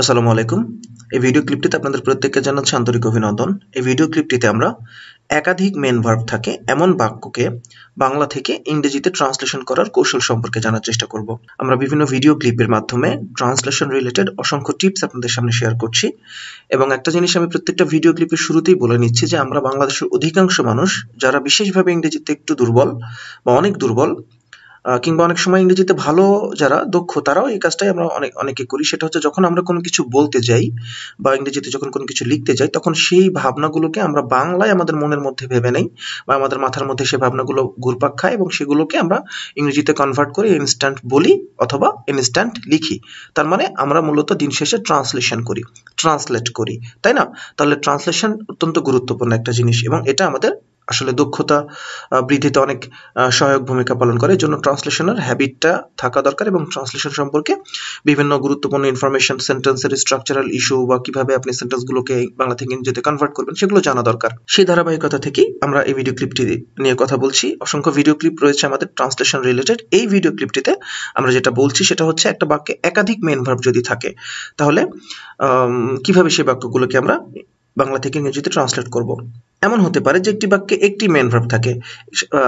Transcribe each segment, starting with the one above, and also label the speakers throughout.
Speaker 1: আসসালামু আলাইকুম। এই ভিডিও ক্লিপটিতে আপনাদের প্রত্যেককে জানাচ্ছি আন্তরিক অভিনন্দন। এই ভিডিও ক্লিপটিতে আমরা একাধিক মেন ভার্ব থাকে এমন বাক্যকে বাংলা থেকে ইংরেজিতে ট্রান্সলেশন করার কৌশল সম্পর্কে জানার চেষ্টা করব। আমরা বিভিন্ন ভিডিও ক্লিপের মাধ্যমে ট্রান্সলেশন রিলেটেড অসংখ্য টিপস আপনাদের সামনে শেয়ার করছি এবং একটা জিনিস আমি প্রত্যেকটা ভিডিও ক্লিপের শুরুতেই বলে নিচ্ছি যে আমরা বাংলাদেশের অধিকাংশ মানুষ যারা বিশেষভাবে ইংরেজিতে একটু দুর্বল বা অনেক দুর্বল কিংবা অনেক সময় ইংরেজিতে ভালো যারা দক্ষ তারাও এই কাজটাই আমরা অনেকে করি। সেটা হচ্ছে যখন আমরা কোনো কিছু বলতে যাই বা ইংরেজিতে যখন কোনো কিছু লিখতে যাই তখন সেই ভাবনাগুলোকে আমরা বাংলায় আমাদের মনের মধ্যে ভেবে নেই বা আমাদের মাথার মধ্যে সেই ভাবনাগুলো ঘুরপাক খায় এবং সেগুলোকে আমরা ইংরেজিতে কনভার্ট করে ইনস্ট্যান্ট বলি অথবা ইনস্ট্যান্ট লিখি। তার মানে আমরা মূলত দিন শেষে ট্রান্সলেশন করি, ট্রান্সলেট করি, তাই না? তাহলে ট্রান্সলেশন অত্যন্ত গুরুত্বপূর্ণ একটা জিনিস এবং এটা আমাদের আসলে দক্ষতা বৃদ্ধিতে অনেক সহায়ক ভূমিকা পালন করে। এজন্য ট্রান্সলেশনের হ্যাবিটটা থাকা দরকার এবং ট্রান্সলেশন সম্পর্কে বিভিন্ন গুরুত্বপূর্ণ ইনফরমেশন, সেন্টেন্সের স্ট্রাকচারাল ইস্যু বা কিভাবে আপনি সেন্টেন্সগুলোকে বাংলা থেকে ইংরেজিতে কনভার্ট করবেন সেগুলো জানা দরকার। সেই ধারাবাহিকতা থেকেই আমরা এই ভিডিও ক্লিপটি নিয়ে কথা বলছি। অসংখ্য ভিডিও ক্লিপ রয়েছে আমাদের ট্রান্সলেশন রিলেটেড। এই ভিডিও ক্লিপটিতে আমরা যেটা বলছি সেটা হচ্ছে একটা বাক্যে একাধিক মেন ভার্ব যদি থাকে তাহলে কিভাবে সেই বাক্যগুলোকে আমরা বাংলা থেকে ইংরেজিতে ট্রান্সলেট করব। এমন হতে পারে যে একটি বাক্যে একটি মেন ভার্ব থাকে।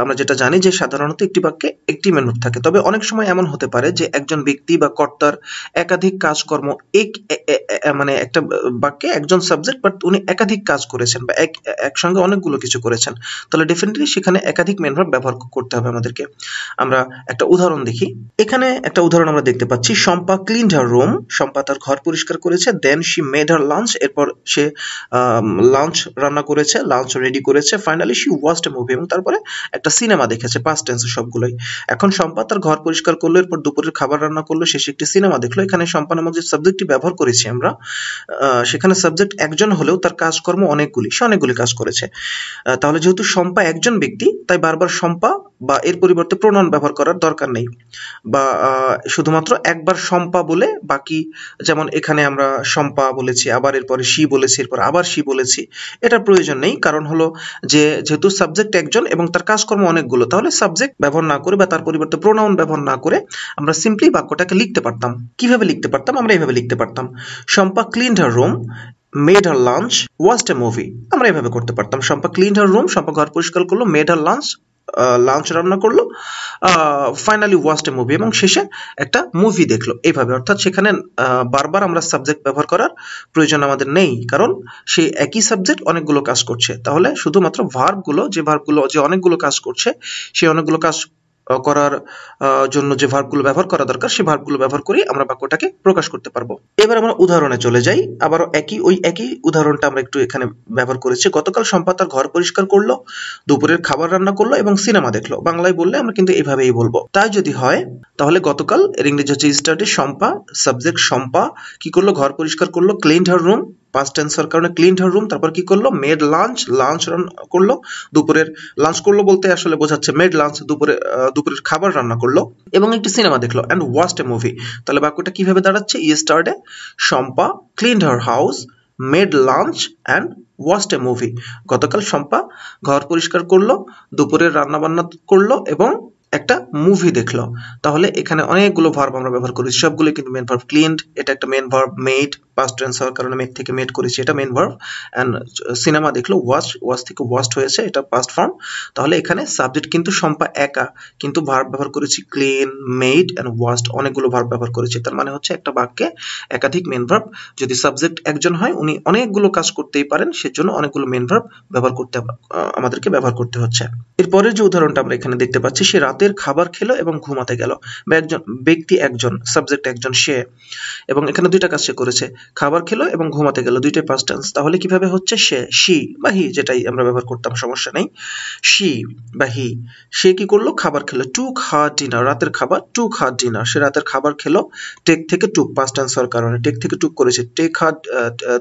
Speaker 1: আমরা যেটা জানি যে সাধারণত একটি বাক্যে একটি মেন ভার্ব থাকে, তবে অনেক সময় এমন হতে পারে যে একজন ব্যক্তি বা কর্তার একাধিক কাজকর্ম মানে একটা বাক্যে একজন সাবজেক্ট বাট উনি একাধিক কাজ করেছেন বা একসঙ্গে অনেকগুলো কিছু করেছেন, তাহলে ডেফিনেটলি সেখানে একাধিক মেন ভার্ব ব্যবহার করতে হবে আমাদেরকে। আমরা একটা উদাহরণ দেখি। এখানে একটা উদাহরণ আমরা দেখতে পাচ্ছি, শম্পা ক্লিনড হার রুম। শম্পা তার ঘর পরিষ্কার করেছে। Then she made her lunch. এরপর সে লাঞ্চ রান্না করেছে, লাঞ্চ রেডি করেছে। Finally she watched a movie, এবং তারপরে একটা সিনেমা দেখেছে। পাস্ট টেন্স সবগুলোই। এখন শম্পা তার ঘর পরিষ্কার করলো, এরপর দুপুরের খাবার রান্না করলো, শেষে একটি সিনেমা দেখলো। এখানে শম্পা নামক যে সাবজেক্টটি ব্যবহার করেছি আমরা, সেখানে সাবজেক্ট একজন হলেও তার কাজকর্ম অনেকগুলি, সে অনেকগুলি কাজ করেছে। তাহলে যেহেতু শম্পা একজন ব্যক্তি তাই বারবার শম্পা বা এর পরিবর্তে প্রোনাউন ব্যবহার করার দরকার নেই, বা শুধুমাত্র একবার শম্পা বলে বাকি, যেমন এখানে আমরা শম্পা বলেছি, আবার এরপরে শি বলেছি, এরপর আবার শি বলেছি, এটার প্রয়োজন নেই। কারণ হলো যে যেহেতু সাবজেক্ট একজন এবং তার কাজকর্ম অনেকগুলো, তাহলে সাবজেক্ট ব্যবহার না করে বা তার পরিবর্তে প্রোনাউন ব্যবহার না করে আমরা সিম্পলি বাক্যটাকে লিখতে পারতাম। কিভাবে লিখতে পারতাম? আমরা এইভাবে লিখতে পারতাম, Shampa cleaned her room, made her lunch, watched a movie. আমরা এভাবে করতে পারতাম, শম্পা ক্লিনড হার রুম, শম্পা ঘর পরিষ্কার করলো, মেড হার লাঞ্চ, লাঞ্চ রান্না করলো, ফাইনালি ওয়াচড এ মুভি, এবং শেষে একটা মুভি দেখলো। এইভাবে, অর্থাৎ সেখানে বারবার আমরা সাবজেক্ট ব্যবহার করার প্রয়োজন আমাদের নেই, কারণ সেই একই সাবজেক্ট অনেকগুলো কাজ করছে। তাহলে শুধুমাত্র ভার্বগুলো, যে অনেকগুলো কাজ করছে, সেই অনেকগুলো কাজ করার জন্য যে ভার্বগুলো ব্যবহার করা দরকার সেই ভার্বগুলো ব্যবহার করে আমরা বাক্যটাকে প্রকাশ করতে পারবো। এবার আমরা উদাহরণে চলে যাই। আবারও একই উদাহরণটা আমরা একটু এখানে ব্যবহার করেছি। গতকাল শম্পা তার ঘর পরিষ্কার করলো, দুপুরের খাবার রান্না করলো এবং সিনেমা দেখলো। বাংলায় বললে আমরা কিন্তু এইভাবেই বলবো। তাই যদি হয় তাহলে গতকাল এর ইংরেজি হচ্ছে ইস্টারডে, শম্পা সাবজেক্ট, শম্পা কি করলো? ঘর পরিষ্কার করলো, ক্লিনড হার রুম, পাস্ট টেন্সের কারণে ক্লিনড হার রুম, তারপর কি করলো? মেড লাঞ্চ, লাঞ্চ করলো, দুপুরের লাঞ্চ করলো বলতে আসলে বোঝাচ্ছে মেড লাঞ্চ, দুপুরের খাবার রান্না করলো এবং একটি সিনেমা দেখলো, এন্ড ওয়াচড এ মুভি। তাহলে বাক্যটা কিভাবে দাঁড়াচ্ছে? Yesterday Shampa cleaned her house, made lunch and watched a movie. গতকাল শম্পা ঘর পরিষ্কার করলো, দুপুরের রান্না বান্না করলো এবং একটা মুভি দেখলো। তাহলে এখানে অনেকগুলো ভার্ব আমরা ব্যবহার করেছি, সবগুলো কিন্তু মেন ভার্ব। ক্লিনড এটা একটা main verb, made past tense হওয়ার কারণে মেড থেকে মেড করেছি, এটা মেন ভার্ব। এন্ড সিনেমা দেখলো, ওয়াচ থেকে ওয়াচড হয়েছে, এটা পাস্ট ফর্ম। তাহলে এখানে সাবজেক্ট কিন্তু শম্পা একা, কিন্তু ভার্ব ব্যবহার করেছি ক্লিন, মেড এন্ড ওয়াচড, অনেকগুলো ভার্ব ব্যবহার করেছি। তার মানে হচ্ছে একটা বাক্যে একাধিক মেন ভার্ব, যদি সাবজেক্ট একজন হয় উনি অনেকগুলো কাজ করতেই পারেন, সেজন্য অনেকগুলো মেন ভার্ব আমাদেরকে ব্যবহার করতে হচ্ছে। এরপরের যে উদাহরণটা আমরা এখানে দেখতে পাচ্ছি, সে রাতের খাবার খেলো এবং ঘুমাতে গেল। বা একজন ব্যক্তি একজন, সাবজেক্ট একজন, সে, এবং এখানে দুইটা কাজ সে করেছে, খাবার খেলো এবং ঘুমাতে গেল, দুইটাই পাস্ট টেন্স। তাহলে কিভাবে হচ্ছে? সে, শি বা হি, যেটাই আমরা ব্যবহার করতাম সমস্যা নেই, শি বা হি। সে কি করলো? খাবার খেলো, টুক হার ডিনার, রাতের খাবার, টুক হার ডিনার, সে রাতের খাবার খেলো। টেক থেকে টুক, পাস্ট টেন্স হওয়ার কারণে টেক থেকে টুক করেছে,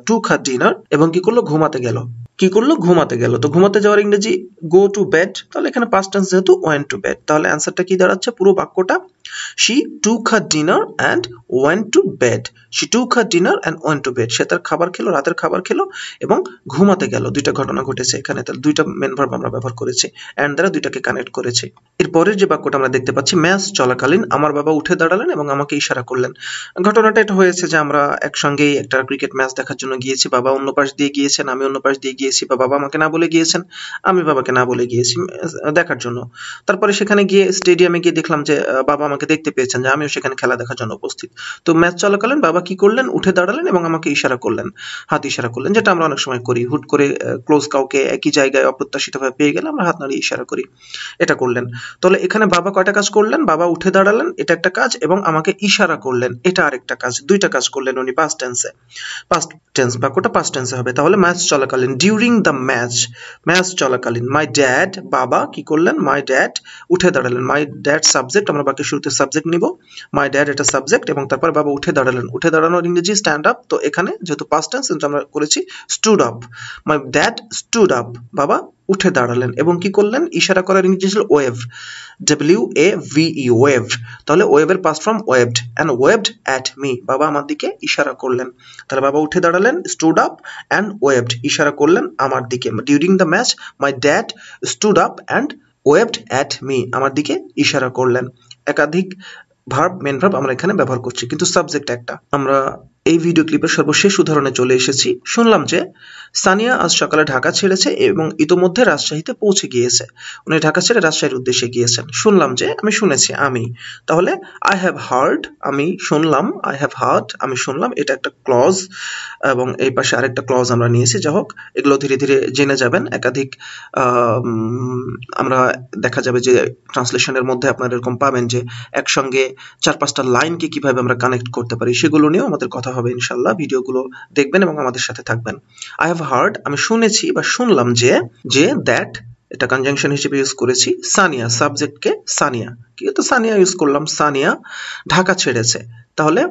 Speaker 1: টুক হার ডিনার, এবং কি করলো? ঘুমাতে গেল। কি করলো? ঘুমাতে গেল। তো ঘুমাতে যাওয়ার ইংরেজি গো টু বেড, তাহলে এখানে পাস্ট টেন্স যেহেতু ওয়েন্ট টু বেড, তাহলে অ্যান্সারটা কি দাঁড়াচ্ছে? পুরো বাক্যটা She took her dinner and went to bed. She took her dinner and went to bed. সে তার খাবার খেলো, রাতের খাবার খেলো এবং ঘুমাতে গেল। দুইটা ঘটনা ঘটেছে এখানে, তাহলে দুইটা মেন ভার্ব আমরা ব্যবহার করেছি, and দ্বারা দুইটাকে কানেক্ট করেছি। এরপরের যে বাক্যটা আমরা দেখতে পাচ্ছি, ম্যাচ চলাকালীন আমার বাবা উঠে দাঁড়ালেন এবং আমাকে ইশারা করলেন। ঘটনাটা এটা হয়েছে যে আমরা একসঙ্গেই একটা ক্রিকেট ম্যাচ দেখার জন্য গিয়েছি। বাবা অন্য পাশ দিয়ে গিয়েছেন, আমি অন্য পাশ দিয়ে গিয়েছি, বা বাবা আমাকে না বলে গিয়েছেন, আমি বাবাকে না বলে গিয়েছি দেখার জন্য। তারপরে সেখানে গিয়ে স্টেডিয়ামে গিয়ে দেখলাম যে বাবা আমাকে দেখতে পেয়েছেন, যে আমিও সেখানে খেলা দেখার জন্য উপস্থিত। তো ম্যাচ চলাকালীন বাবা কি করলেন, উঠে দাঁড়ালেন এবং আমাকে ইশারা করলেন, হাত ইশারা করলেন, যেটা আমরা অনেক সময় করি। হুট করে ক্লোজ কাউকে একই জায়গায় অপ্রত্যাশিতভাবে পেয়ে গেলে আমরা হাত নাড়িয়ে ইশারা করি, এটা করলেন। তাহলে এখানে বাবা কয়টা কাজ করলেন, বাবা উঠে দাঁড়ালেন, এটা একটা কাজ, এবং আমাকে ইশারা করলেন, এটা আরেকটা কাজ। দুইটা কাজ করলেন উনি পাস্ট টেন্সে। পাস্ট টেন্স বাক্যটা পাস্ট টেন্সে হবে। তাহলে ম্যাচ চলাকালীন, ডিউরিং দ্য ম্যাচ, ম্যাচ চলাকালীন। মাই ড্যাড, বাবা কি করলেন, মাই ড্যাড উঠে দাঁড়ালেন। মাই ড্যাড সাবজেক্ট, আমরা বাক্যের শুরুতে সাবজেক্ট নিব। মাই ড্যাড এটা সাবজেক্ট, এবং তারপর বাবা উঠে দাঁড়ালেন। উঠে দাঁড়ানোর ইংরেজি স্ট্যান্ড আপ। তো এখানে যেহেতু পাস্ট টেন্স আমরা করেছি stood up. My dad stood up, বাবা উঠে দাঁড়ালেন এবং কি করলেন, ইশারা করার ইংরেজি ছিল ওয়েভ, WAVE, ওয়েভ। তাহলে ওয়েভের past form waved, and waved at me, বাবা আমার দিকে ইশারা করলেন। তাহলে বাবা উঠে দাঁড়ালেন, স্টুড আপ অ্যান্ড ওয়েভড, ইশারা করলেন আমার দিকে। During the match my dad stood up and waved at me, আমার দিকে ইশারা করলেন। একাধিক ভার্ব, মেন ভার্ব আমরা এখানে ব্যবহার করছি, কিন্তু সাবজেক্ট একটা। আমরা এই ভিডিও ক্লিপের সর্বশেষ উদাহরণে চলে এসেছি। শুনলাম যে সানিয়া আজ সকালে ঢাকা ছেড়েছে এবং ইতোমধ্যে রাজশাহীতে পৌঁছে গিয়েছে। উনি ঢাকা ছেড়ে রাজশাহীর উদ্দেশ্যে গিয়েছেন। শুনলাম যে, আমি শুনেছি, আমি। তাহলে আই হ্যাভ হার্ড, আমি শুনলাম, আই হ্যাভ হার্ড আমি শুনলাম, এটা একটা ক্লজ, এবং এই পাশে আরেকটা ক্লজ আমরা নিয়েছি। যাই হোক, এগুলো ধীরে ধীরে জেনে যাবেন। একাধিক আমরা দেখা যাবে যে ট্রান্সলেশনের মধ্যে আপনারা এরকম পাবেন যে একসঙ্গে 4-5টা লাইনকে কিভাবে আমরা কানেক্ট করতে পারি, সেগুলো নিয়েও আমাদের কথা হবে ইনশাল্লাহ। ভিডিওগুলো দেখবেন এবং আমাদের সাথে থাকবেন। আই হ্যাভ হার্ড আমি শুনেছি বা শুনলাম যে দ্যাট এটা কনজাংশন হিসেবে ইউজ করেছি। সানিয়া সাবজেক্টকে সানিয়া, কি তো সানিয়া ইউজ করলাম, সানিয়া ঢাকা ছেড়েছে। তাহলে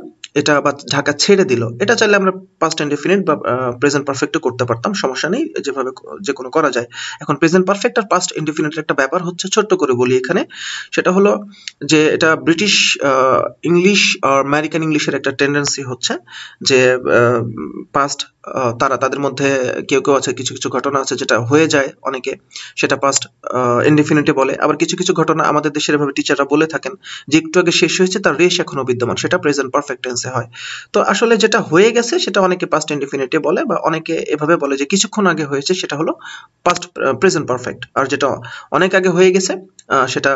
Speaker 1: এটা বা ঢাকা ছেড়ে দিল, এটা চাইলে আমরা পাস্ট ইনডেফিনিট বা প্রেজেন্ট পারফেক্টও করতে পারতাম, সমস্যা নেই, যেভাবে যে কোনো করা যায়। এখন প্রেজেন্ট পারফেক্ট আর পাস্ট ইনডেফিনিটের একটা ব্যাপার হচ্ছে, ছোট্ট করে বলি এখানে, সেটা হলো যে এটা ব্রিটিশ ইংলিশ আর আমেরিকান ইংলিশের একটা টেন্ডেন্সি হচ্ছে যে পাস্ট তাদের মধ্যে কেউ কেউ আছে, কিছু কিছু ঘটনা আছে যেটা হয়ে যায় অনেকে, সেটা পাস্ট ইনডেফিনিটে বলে। আবার কিছু কিছু ঘটনা আমাদের দেশের এভাবে টিচাররা বলে থাকেন যে একটু আগে শেষ হয়েছে, তার রেশ এখনো বিদ্যমান, সেটা প্রেজেন্ট পারফেক্ট টেন্সে হয়। তো আসলে যেটা হয়ে গেছে সেটা অনেকে পাস্ট ইনডেফিনিটে বলে, বা অনেকে এভাবে বলে যে কিছুক্ষণ আগে হয়েছে, সেটা হলো পাস্ট প্রেজেন্ট পারফেক্ট, আর যেটা অনেক আগে হয়ে গেছে সেটা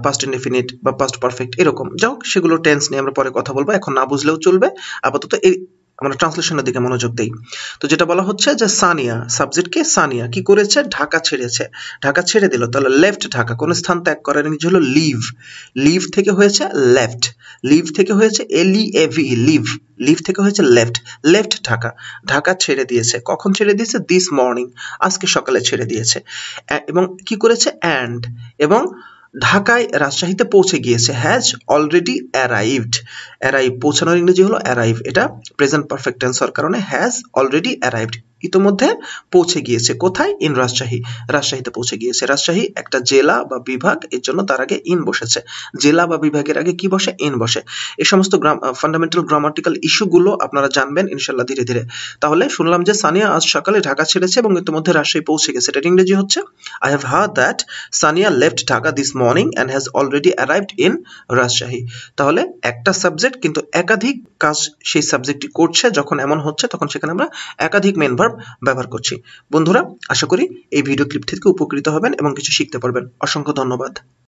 Speaker 1: পাস্ট ইনডেফিনিট বা পাস্ট পারফেক্ট, এরকম। যাই হোক, সেগুলো টেন্স নিয়ে আমরা পরে কথা বলবো, এখন না বুঝলেও চলবে। আপাতত এই আমরা ট্রান্সলেশনের দিকে মনোযোগ দেই। তো যেটা বলা হচ্ছে যে সানিয়া সাবজেক্টকে সানিয়া কি করেছে, ঢাকা ছেড়েছে, ঢাকা ছেড়ে দিল। তাহলে লেফট ঢাকা, কোন স্থান ত্যাগ করার ইংরেজি হলো লিভ। লিভ থেকে হয়েছে লেফট, লিভ থেকে হয়েছে LEAV, লিভ, লিভ থেকে হয়েছে লেফট, লেফট ঢাকা, ঢাকা ছেড়ে দিয়েছে। কখন ছেড়ে দিয়েছে, দিস মর্নিং, আজকে সকালে ছেড়ে দিয়েছে। এবং কি করেছে, অ্যান্ড, এবং ঢাকায় রাজশাহীতে পৌঁছে গিয়েছে, হ্যাজ অলরেডি অ্যারাইভড, অ্যারাইভ পৌঁছানোর ইংরেজি হলো অ্যারাইভ, এটা প্রেজেন্ট পারফেক্ট টেন্স হওয়ার কারণে হ্যাজ অলরেডি অ্যারাইভড, ইতোমধ্যে পৌঁছে গিয়েছে। কোথায়, ইন রাজশাহী, রাজশাহীতে পৌঁছে গিয়েছে। রাজশাহী একটা জেলা বা বিভাগ, এর জন্য তার আগে ইন বসেছে। জেলা বা বিভাগের আগে কি বসে, ইন বসে। এই সমস্ত ফান্ডামেন্টাল গ্রামাটিক্যাল ইস্যুগুলো আপনারা জানবেন ইনশাল্লাহ ধীরে ধীরে। তাহলে শুনলাম যে সানিয়া আজ সকালে ঢাকা ছেড়েছে এবং ইতোমধ্যে রাজশাহী পৌঁছে গেছে, এটার ইংরেজি হচ্ছে I have heard that Sania left Dhaka this morning and has already arrived in Rajshahi. তাহলে একটা সাবজেক্ট কিন্তু একাধিক কাজ সেই সাবজেক্টটি করছে, যখন এমন হচ্ছে তখন সেখানে আমরা একাধিক মেন ভার্ব ব্যবহার করছি। বন্ধুরা, আশা করি এই ভিডিও ক্লিপ থেকে উপকৃত হবেন এবং কিছু শিখতে পারবেন। অসংখ্য ধন্যবাদ।